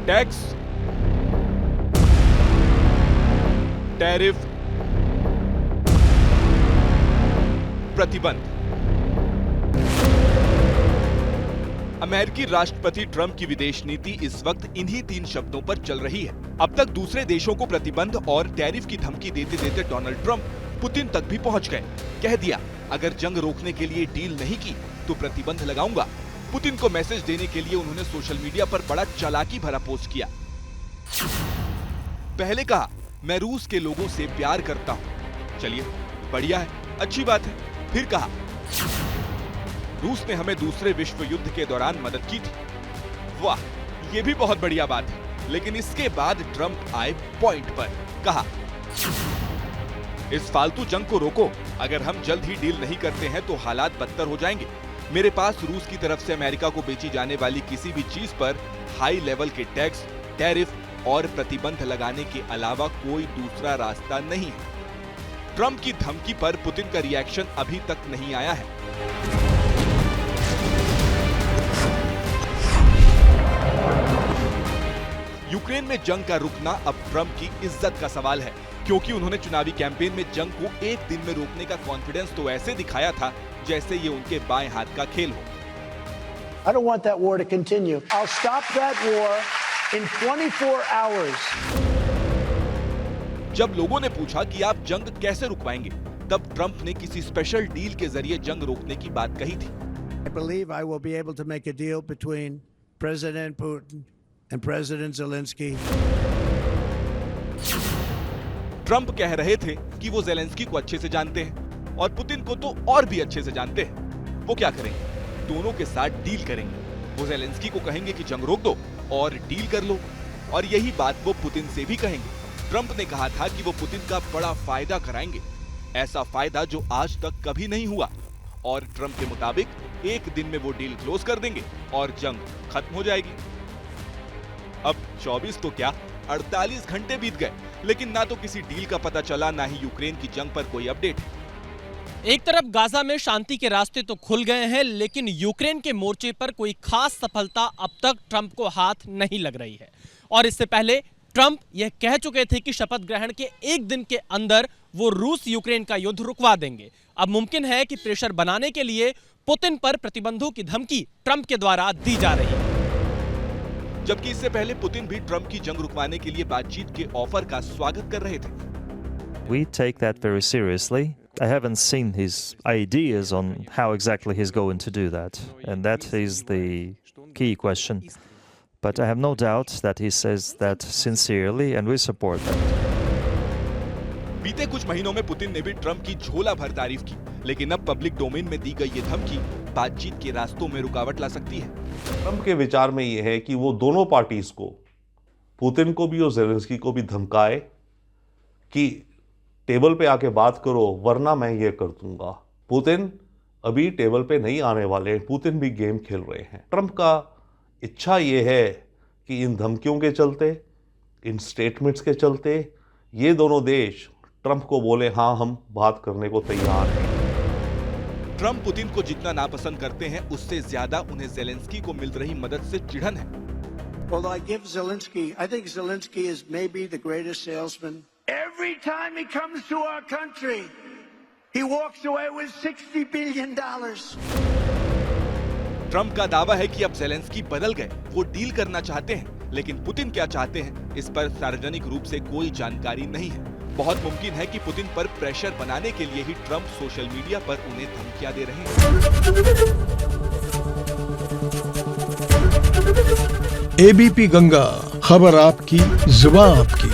Tax, tariff, प्रतिबंध। अमेरिकी राष्ट्रपति ट्रंप की विदेश नीति इस वक्त इन्हीं 3 शब्दों पर चल रही है। अब तक दूसरे देशों को प्रतिबंध और टैरिफ की धमकी देते देते डोनाल्ड ट्रंप पुतिन तक भी पहुंच गए। कह दिया, अगर जंग रोकने के लिए डील नहीं की तो प्रतिबंध लगाऊंगा। पुतिन को मैसेज देने के लिए उन्होंने सोशल मीडिया पर बड़ा चालाकी भरा पोस्ट किया। पहले कहा, मैं रूस के लोगों से प्यार करता हूं। चलिए, बढ़िया है, अच्छी बात है। फिर कहा, रूस ने हमें दूसरे विश्व युद्ध के दौरान मदद की थी। वाह, ये भी बहुत बढ़िया बात है। लेकिन इसके बाद ट्रंप आए पॉइंट पर। कहा, इस फालतू जंग को रोको। अगर हम जल्द ही डील नहीं करते हैं तो हालात बदतर हो जाएंगे। मेरे पास रूस की तरफ से अमेरिका को बेची जाने वाली किसी भी चीज पर हाई लेवल के टैक्स, टैरिफ और प्रतिबंध लगाने के अलावा कोई दूसरा रास्ता नहीं है। ट्रंप की धमकी पर पुतिन का रिएक्शन अभी तक नहीं आया है। यूक्रेन में जंग का रुकना अब ट्रंप की इज्जत का सवाल है, क्योंकि उन्होंने चुनावी कैंपेन में जंग को एक दिन में रोकने का कॉन्फिडेंस तो ऐसे दिखाया था जैसे ये उनके बाएं हाथ का खेल हो। I don't want that war to continue. I'll stop that war in 24 hours. जब लोगों ने पूछा कि आप जंग कैसे रुकवाएंगे, तब ट्रंप ने किसी स्पेशल डील के जरिए जंग रोकने की बात कही थी। I believe I will be able to make a deal between President Putin and President Zelensky. Trump कह रहे थे कि वो ज़ेलेंस्की को अच्छे से जानते हैं और पुतिन को तो और भी अच्छे से जानते हैं। वो क्या करेंगे? दोनों के साथ डील करेंगे। वो ज़ेलेंस्की को कहेंगे कि जंग रोक दो और डील कर लो, और यही बात वो पुतिन से भी कहेंगे। ट्रंप ने कहा था कि वो पुतिन का बड़ा फायदा कराएंगे, ऐसा फायदा जो आज तक कभी नहीं हुआ। और ट्रंप के मुताबिक एक दिन में वो डील क्लोज कर देंगे और जंग खत्म हो जाएगी। अब 24 तो क्या 48 घंटे बीत गए, लेकिन ना तो किसी डील का पता चला, ना ही यूक्रेन की जंग पर कोई अपडेट है। एक तरफ गाजा में शांति के रास्ते तो खुल गए हैं, लेकिन यूक्रेन के मोर्चे पर कोई खास सफलता अब तक ट्रंप को हाथ नहीं लग रही है। और इससे पहले ट्रंप यह कह चुके थे कि शपथ ग्रहण के एक दिन के अंदर वो रूस यूक्रेन का युद्ध रुकवा देंगे। अब मुमकिन है कि प्रेशर बनाने के लिए पुतिन पर प्रतिबंधों की धमकी ट्रंप के द्वारा दी जा रही है। जबकि इससे पहले पुतिन भी ट्रंप की जंग रुकवाने के लिए बातचीत के ऑफर का स्वागत कर रहे थे। We take that very seriously. I haven't seen his ideas on how exactly he's going to do that, and that is the key question. But I have no doubt that he says that sincerely, and we support that. बीते कुछ महीनों में Putin ने भी Trump की झोला भर तारीफ की, लेकिन अब पब्लिक डोमेन में दी गई ये धमकी बातचीत के रास्तों में रुकावट ला सकती है। ट्रंप के विचार में ये है कि वो दोनों पार्टीज को, पुतिन को भी और ज़ेलेंस्की को भी धमकाए कि टेबल पे आके बात करो, वरना मैं ये कर दूंगा। पुतिन अभी टेबल पे नहीं आने वाले हैं, पुतिन भी गेम खेल रहे हैं। ट्रंप का इच्छा ये है कि इन धमकियों के चलते, इन स्टेटमेंट्स के चलते ये दोनों देश ट्रंप को बोले हाँ हम बात करने को तैयार हैं। ट्रंप पुतिन को जितना नापसंद करते हैं, उससे ज्यादा उन्हें ज़ेलेंस्की को मिल रही मदद से चिढ़न है। Well, I think Zelensky is maybe the greatest salesman. Every time he comes to our country, he walks away with $60 billion. Trump का दावा है कि अब ज़ेलेंस्की बदल गए, वो डील करना चाहते हैं, लेकिन पुतिन क्या चाहते हैं इस पर सार्वजनिक रूप से कोई जानकारी नहीं है। बहुत मुमकिन है कि पुतिन पर प्रेशर बनाने के लिए ही ट्रंप सोशल मीडिया पर उन्हें धमकियां दे रहे हैं। एबीपी गंगा, खबर आपकी, जुबान आपकी।